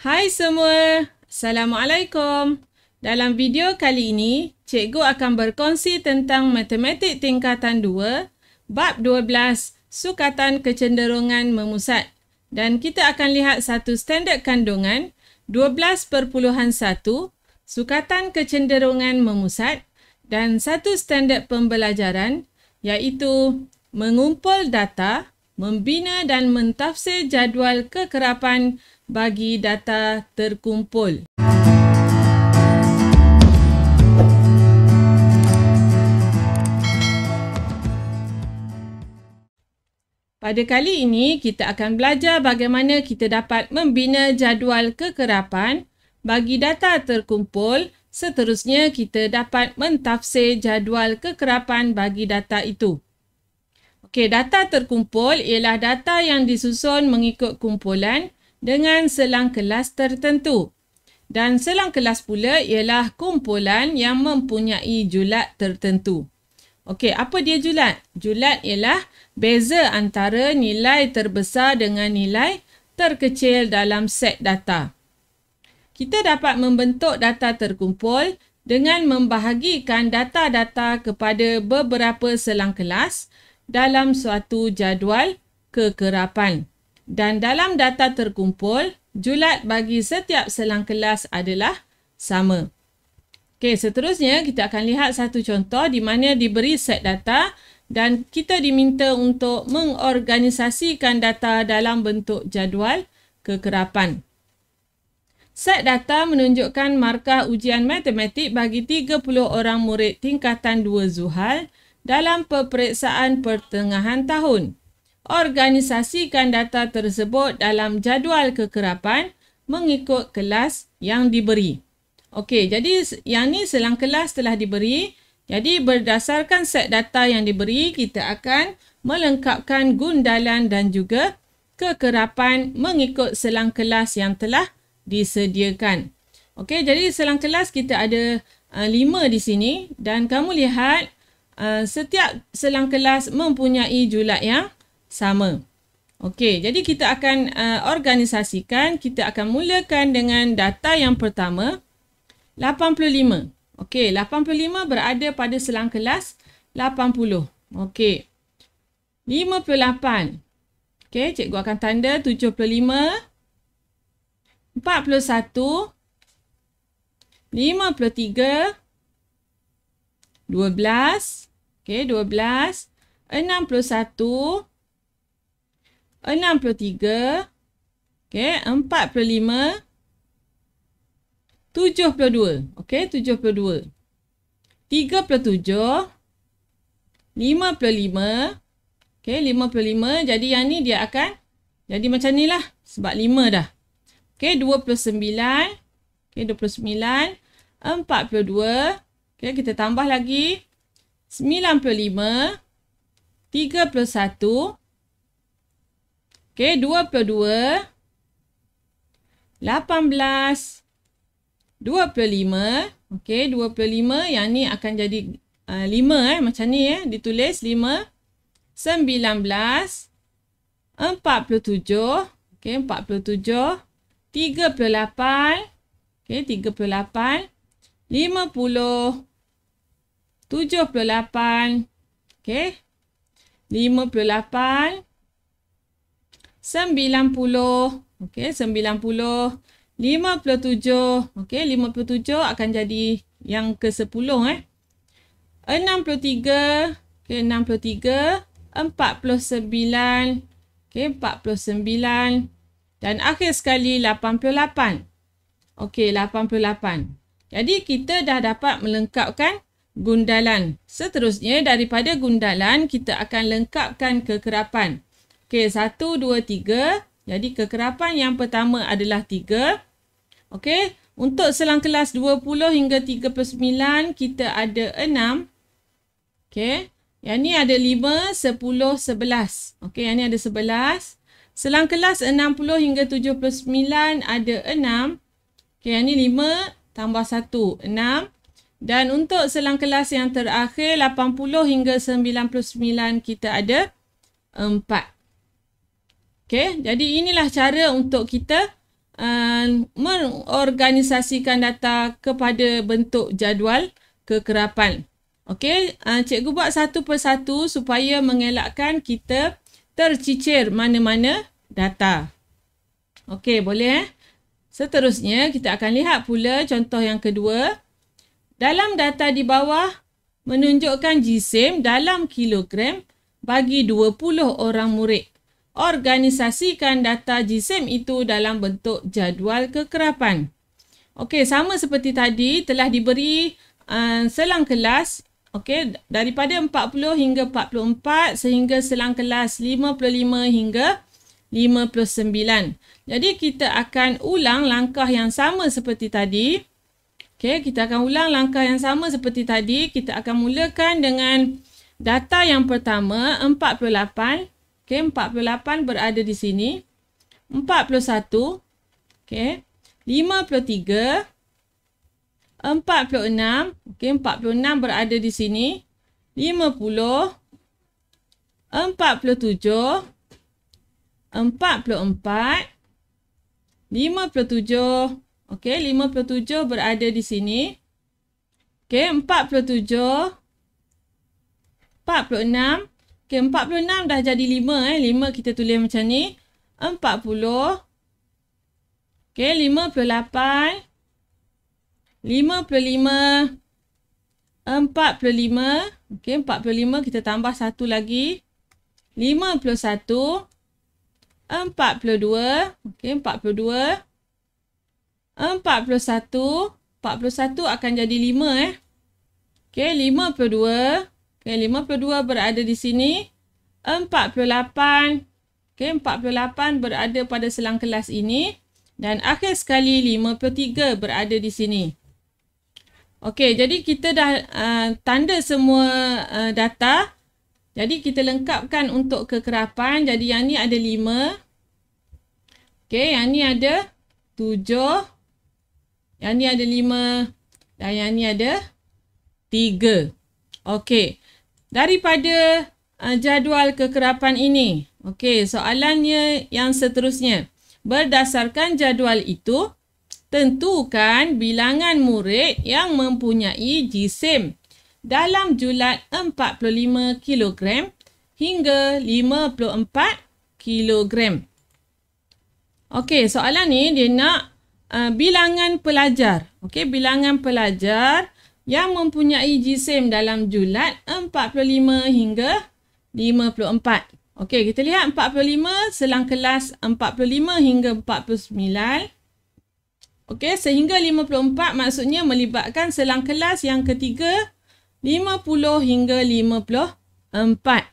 Hai semua, Assalamualaikum. Dalam video kali ini, cikgu akan berkongsi tentang matematik tingkatan 2, bab 12, sukatan kecenderungan memusat. Dan kita akan lihat satu standard kandungan 12.1, sukatan kecenderungan memusat, dan satu standard pembelajaran iaitu mengumpul data, membina dan mentafsir jadual kekerapan bagi data terkumpul. Pada kali ini, kita akan belajar bagaimana kita dapat membina jadual kekerapan bagi data terkumpul. Seterusnya, kita dapat mentafsir jadual kekerapan bagi data itu. Okey, data terkumpul ialah data yang disusun mengikut kumpulan dengan selang kelas tertentu. Dan selang kelas pula ialah kumpulan yang mempunyai julat tertentu. Okey, apa dia julat? Julat ialah beza antara nilai terbesar dengan nilai terkecil dalam set data. Kita dapat membentuk data terkumpul dengan membahagikan data-data kepada beberapa selang kelas dalam suatu jadual kekerapan. Dan dalam data terkumpul, julat bagi setiap selang kelas adalah sama. Okey, seterusnya kita akan lihat satu contoh di mana diberi set data dan kita diminta untuk mengorganisasikan data dalam bentuk jadual kekerapan. Set data menunjukkan markah ujian matematik bagi 30 orang murid tingkatan 2 Zuhal dalam peperiksaan pertengahan tahun. Organisasikan data tersebut dalam jadual kekerapan mengikut kelas yang diberi. Okey, jadi yang ni selang kelas telah diberi. Jadi berdasarkan set data yang diberi, kita akan melengkapkan gundalan dan juga kekerapan mengikut selang kelas yang telah disediakan. Okey, jadi selang kelas kita ada 5 di sini dan kamu lihat setiap selang kelas mempunyai julat yang sama. Okey, jadi kita akan organisasikan. Kita akan mulakan dengan data yang pertama, 85. Okey, 85 berada pada selang kelas 80. Okey. 58. Okey, cikgu akan tanda 75. 41. 53. 12. Okey, 12. 61. 63. Okey, 45. 72. Okey, 72. 37. 55. Okey, 55. Jadi yang ni dia akan jadi macam ni lah. Sebab 5 dah. Okey, 29. Okey, 29. 42. Okey, kita tambah lagi. 95. 31. Okey, 22. 18. 25. Okey, 25. Yang ni akan jadi 5 macam ni ditulis 5. 19. 47. Okey, 47. 38. Okey, 38. 50. 78. Okey. 58. 90. Okey, 90. 57. Okey, 57 akan jadi yang ke-10 63. Okey, 63. 49. Okey, 49. Dan akhir sekali 88. Okey, 88. Jadi kita dah dapat melengkapkan gundalan. Seterusnya daripada gundalan kita akan lengkapkan kekerapan. Okey, 1, 2, 3. Jadi kekerapan yang pertama adalah 3. Okey, untuk selang kelas 20 hingga 39 kita ada 6. Okey, yang ni ada 5, 10, 11. Okey, yang ni ada 11. Selang kelas 60 hingga 79 ada 6. Okey, yang ni 5 tambah 1, 6. Dan untuk selang kelas yang terakhir 80 hingga 99 kita ada 4. Okey, jadi inilah cara untuk kita mengorganisasikan data kepada bentuk jadual kekerapan. Okey, cikgu buat satu persatu supaya mengelakkan kita tercicir mana-mana data. Okey, boleh Seterusnya, kita akan lihat pula contoh yang kedua. Dalam data di bawah menunjukkan jisim dalam kilogram bagi 20 orang murid. Organisasikan data jisim itu dalam bentuk jadual kekerapan. Okey, sama seperti tadi telah diberi selang kelas. Okey, daripada 40 hingga 44 sehingga selang kelas 55 hingga 59. Jadi kita akan ulang langkah yang sama seperti tadi. Okey, kita akan ulang langkah yang sama seperti tadi. Kita akan mulakan dengan data yang pertama 48. Okey, 48 berada di sini. 41. Okey, 53. 46. Okey, 46 berada di sini. 50. 47. 44. 57. Okey, 57 berada di sini. Okey, 47. 46. Okey, 46 dah jadi 5. 5 kita tulis macam ni. 40. Okey, 58. 55. 45. Okey, 45 kita tambah satu lagi. 51. 42. Okey, 42. 41. 41 akan jadi 5 Okey, 52. Okey, 52 berada di sini. 48. Okey, 48 berada pada selang kelas ini. Dan akhir sekali 53 berada di sini. Okey, jadi kita dah tanda semua data. Jadi kita lengkapkan untuk kekerapan. Jadi yang ni ada 5. Okey, yang ni ada 7. Yang ni ada 5. Dan yang ni ada 3. Okey, daripada jadual kekerapan ini. Okey, soalannya yang seterusnya. Berdasarkan jadual itu, tentukan bilangan murid yang mempunyai jisim dalam julat 45 kg hingga 54 kg. Okey, soalan ni dia nak bilangan pelajar. Okey, bilangan pelajar yang mempunyai jisim dalam julat 45 hingga 54. Okey, kita lihat 45 selang kelas 45 hingga 49. Okey, sehingga 54 maksudnya melibatkan selang kelas yang ketiga 50 hingga 54.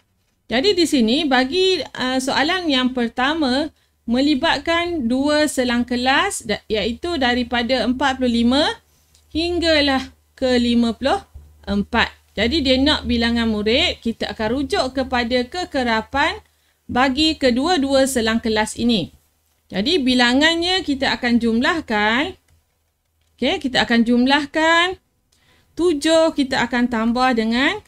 Jadi di sini bagi soalan yang pertama melibatkan dua selang kelas iaitu daripada 45 hinggalah ke 54. Jadi dia nak bilangan murid, kita akan rujuk kepada kekerapan bagi kedua-dua selang kelas ini. Jadi bilangannya kita akan jumlahkan. Okey, kita akan jumlahkan 7 kita akan tambah dengan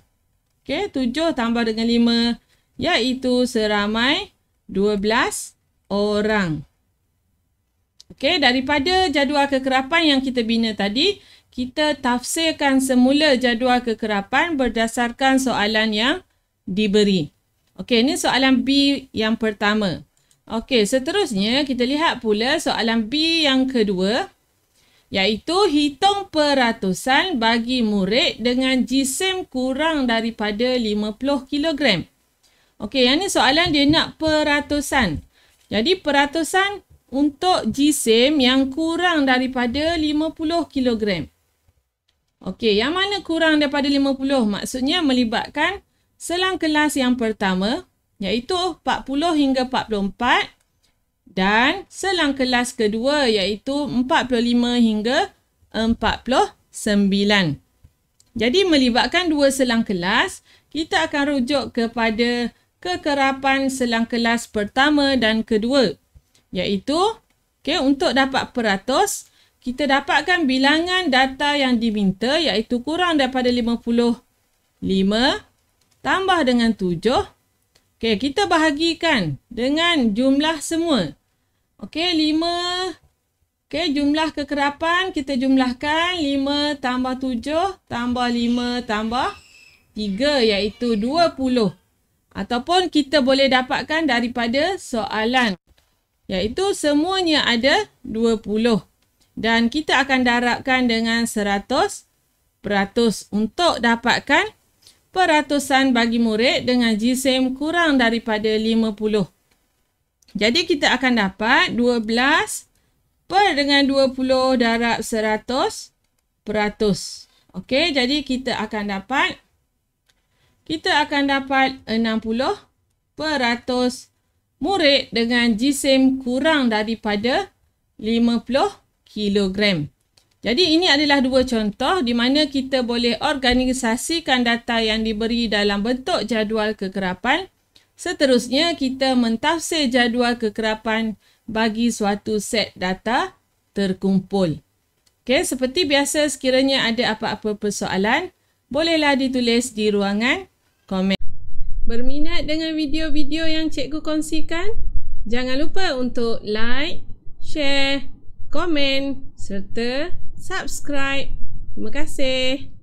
7 tambah dengan 5 iaitu seramai 12 orang. Okey, daripada jadual kekerapan yang kita bina tadi, kita tafsirkan semula jadual kekerapan berdasarkan soalan yang diberi. Okey, ini soalan B yang pertama. Okey, seterusnya kita lihat pula soalan B yang kedua, iaitu hitung peratusan bagi murid dengan jisim kurang daripada 50 kg. Okey, yang ni soalan dia nak peratusan. Jadi peratusan untuk jisim yang kurang daripada 50 kg. Okey, yang mana kurang daripada 50? Maksudnya melibatkan selang kelas yang pertama, iaitu 40 hingga 44. Dan selang kelas kedua, iaitu 45 hingga 49. Jadi melibatkan dua selang kelas, kita akan rujuk kepada kekerapan selang kelas pertama dan kedua. Iaitu, untuk dapat peratus, kita dapatkan bilangan data yang diminta iaitu kurang daripada 55 tambah dengan 7. Okey, kita bahagikan dengan jumlah semua. Okey, 5 Okey, jumlah kekerapan kita jumlahkan 5 tambah 7 tambah 5 tambah 3 iaitu 20. Ataupun kita boleh dapatkan daripada soalan iaitu semuanya ada 20. Dan kita akan darabkan dengan 100% untuk dapatkan peratusan bagi murid dengan GSM kurang daripada 50. Jadi kita akan dapat 12 per dengan 20 darab 100%. Okey, jadi kita akan dapat 60% murid dengan GSM kurang daripada 50 kilogram. Jadi ini adalah dua contoh di mana kita boleh organisasikan data yang diberi dalam bentuk jadual kekerapan. Seterusnya kita mentafsir jadual kekerapan bagi suatu set data terkumpul. Okey, seperti biasa sekiranya ada apa-apa persoalan, bolehlah ditulis di ruangan komen. Berminat dengan video-video yang cikgu kongsikan? Jangan lupa untuk like, share, komen serta subscribe. Terima kasih.